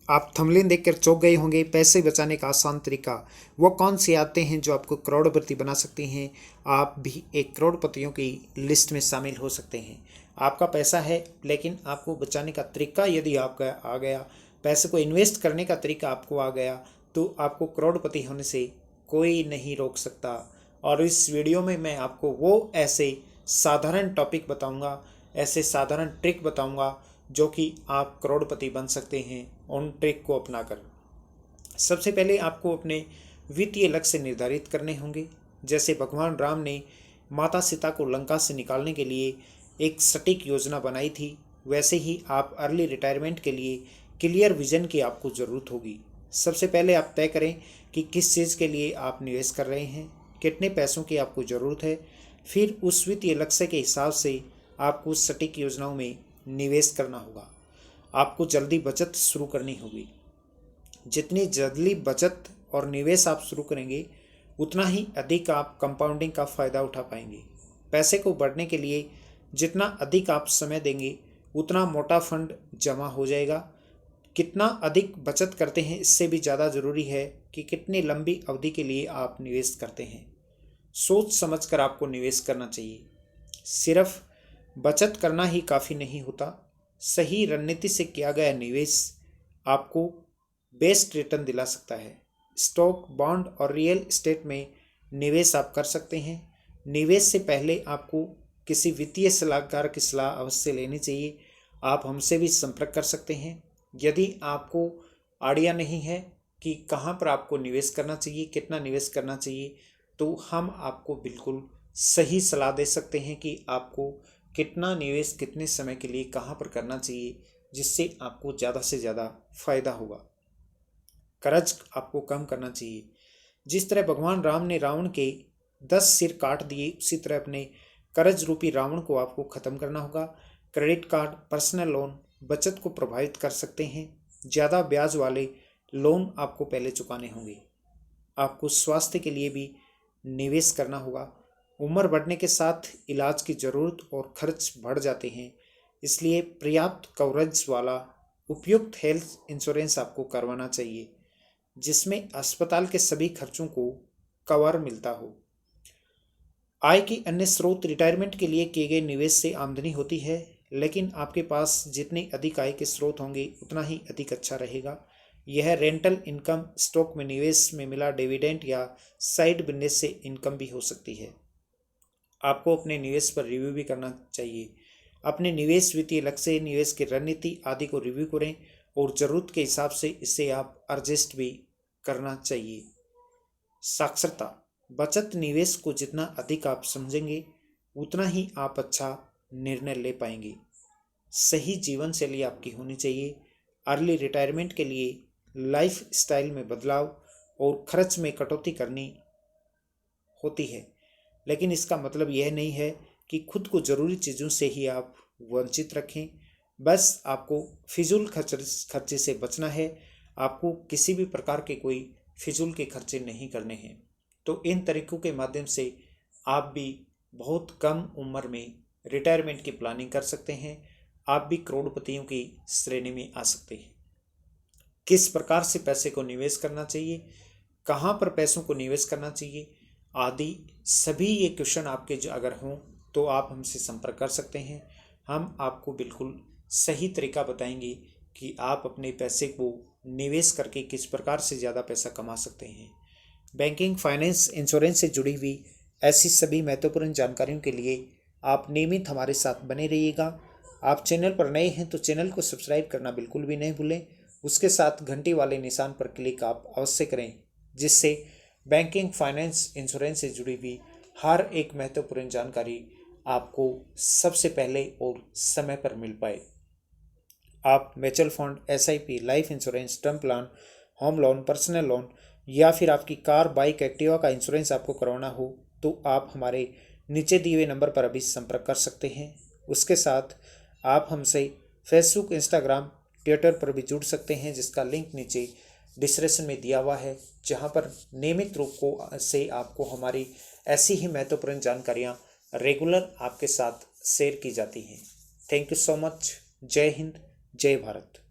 आप थंबनेल देखकर चौंक गए होंगे। पैसे बचाने का आसान तरीका वो कौन से आते हैं जो आपको करोड़पति बना सकते हैं। आप भी एक करोड़पतियों की लिस्ट में शामिल हो सकते हैं। आपका पैसा है, लेकिन आपको बचाने का तरीका यदि आपका आ गया, पैसे को इन्वेस्ट करने का तरीका आपको आ गया, तो आपको करोड़पति होने से कोई नहीं रोक सकता। और इस वीडियो में मैं आपको वो ऐसे साधारण टॉपिक बताऊंगा, ऐसे साधारण ट्रिक बताऊंगा जो कि आप करोड़पति बन सकते हैं उन ट्रिक को अपनाकर। सबसे पहले आपको अपने वित्तीय लक्ष्य निर्धारित करने होंगे। जैसे भगवान राम ने माता सीता को लंका से निकालने के लिए एक सटीक योजना बनाई थी, वैसे ही आप अर्ली रिटायरमेंट के लिए क्लियर विजन की आपको ज़रूरत होगी। सबसे पहले आप तय करें कि किस चीज़ के लिए आप निवेश कर रहे हैं, कितने पैसों की आपको ज़रूरत है। फिर उस वित्तीय लक्ष्य के हिसाब से आपको उस सटीक योजनाओं में निवेश करना होगा। आपको जल्दी बचत शुरू करनी होगी। जितनी जल्दी बचत और निवेश आप शुरू करेंगे, उतना ही अधिक आप कंपाउंडिंग का फ़ायदा उठा पाएंगे। पैसे को बढ़ने के लिए जितना अधिक आप समय देंगे, उतना मोटा फंड जमा हो जाएगा। कितना अधिक बचत करते हैं, इससे भी ज़्यादा ज़रूरी है कि कितनी लंबी अवधि के लिए आप निवेश करते हैं। सोच समझकर आपको निवेश करना चाहिए। सिर्फ बचत करना ही काफ़ी नहीं होता। सही रणनीति से किया गया निवेश आपको बेस्ट रिटर्न दिला सकता है। स्टॉक, बॉन्ड और रियल एस्टेट में निवेश आप कर सकते हैं। निवेश से पहले आपको किसी वित्तीय सलाहकार की सलाह अवश्य लेनी चाहिए। आप हमसे भी संपर्क कर सकते हैं। यदि आपको आइडिया नहीं है कि कहाँ पर आपको निवेश करना चाहिए, कितना निवेश करना चाहिए, तो हम आपको बिल्कुल सही सलाह दे सकते हैं कि आपको कितना निवेश कितने समय के लिए कहाँ पर करना चाहिए, जिससे आपको ज़्यादा से ज़्यादा फायदा होगा। कर्ज आपको कम करना चाहिए। जिस तरह भगवान राम ने रावण के 10 सिर काट दिए, उसी तरह अपने कर्ज रूपी रावण को आपको ख़त्म करना होगा। क्रेडिट कार्ड, पर्सनल लोन बचत को प्रभावित कर सकते हैं। ज़्यादा ब्याज वाले लोन आपको पहले चुकाने होंगे। आपको स्वास्थ्य के लिए भी निवेश करना होगा। उम्र बढ़ने के साथ इलाज की ज़रूरत और खर्च बढ़ जाते हैं, इसलिए पर्याप्त कवरेज वाला उपयुक्त हेल्थ इंश्योरेंस आपको करवाना चाहिए, जिसमें अस्पताल के सभी खर्चों को कवर मिलता हो। आय की अन्य स्रोत, रिटायरमेंट के लिए किए गए निवेश से आमदनी होती है, लेकिन आपके पास जितने अधिक आय के स्रोत होंगे, उतना ही अधिक अच्छा रहेगा। यह रेंटल इनकम, स्टॉक में निवेश में मिला डिविडेंड या साइड बिजनेस से इनकम भी हो सकती है। आपको अपने निवेश पर रिव्यू भी करना चाहिए। अपने निवेश, वित्तीय लक्ष्य, निवेश की रणनीति आदि को रिव्यू करें और ज़रूरत के हिसाब से इसे आप एडजस्ट भी करना चाहिए। साक्षरता, बचत निवेश को जितना अधिक आप समझेंगे, उतना ही आप अच्छा निर्णय ले पाएंगे। सही जीवन शैली आपकी होनी चाहिए। अर्ली रिटायरमेंट के लिए लाइफ स्टाइल में बदलाव और खर्च में कटौती करनी होती है, लेकिन इसका मतलब यह नहीं है कि खुद को ज़रूरी चीज़ों से ही आप वंचित रखें। बस आपको फिजूल खर्चे से बचना है। आपको किसी भी प्रकार के कोई फिजूल के खर्चे नहीं करने हैं। तो इन तरीकों के माध्यम से आप भी बहुत कम उम्र में रिटायरमेंट की प्लानिंग कर सकते हैं। आप भी करोड़पतियों की श्रेणी में आ सकते हैं। किस प्रकार से पैसे को निवेश करना चाहिए, कहाँ पर पैसों को निवेश करना चाहिए आदि सभी ये क्वेश्चन आपके जो अगर हों, तो आप हमसे संपर्क कर सकते हैं। हम आपको बिल्कुल सही तरीका बताएंगे कि आप अपने पैसे को निवेश करके किस प्रकार से ज़्यादा पैसा कमा सकते हैं। बैंकिंग, फाइनेंस, इंश्योरेंस से जुड़ी हुई ऐसी सभी महत्वपूर्ण जानकारियों के लिए आप नियमित हमारे साथ बने रहिएगा। आप चैनल पर नए हैं तो चैनल को सब्सक्राइब करना बिल्कुल भी नहीं भूलें। उसके साथ घंटी वाले निशान पर क्लिक आप अवश्य करें, जिससे बैंकिंग, फाइनेंस, इंश्योरेंस से जुड़ी हुई हर एक महत्वपूर्ण जानकारी आपको सबसे पहले और समय पर मिल पाए। आप mutual fund, SIP, life insurance, term plan, home loan, personal loan या फिर आपकी कार, बाइक, एक्टिवा का इंश्योरेंस आपको करवाना हो, तो आप हमारे नीचे दिए हुए नंबर पर अभी संपर्क कर सकते हैं। उसके साथ आप हमसे फेसबुक, इंस्टाग्राम, ट्विटर पर भी जुड़ सकते हैं, जिसका लिंक नीचे डिस्क्रिप्शन में दिया हुआ है, जहां पर नियमित रूप से आपको हमारी ऐसी ही महत्वपूर्ण जानकारियां रेगुलर आपके साथ शेयर की जाती हैं। Thank you so much. जय हिंद, जय भारत।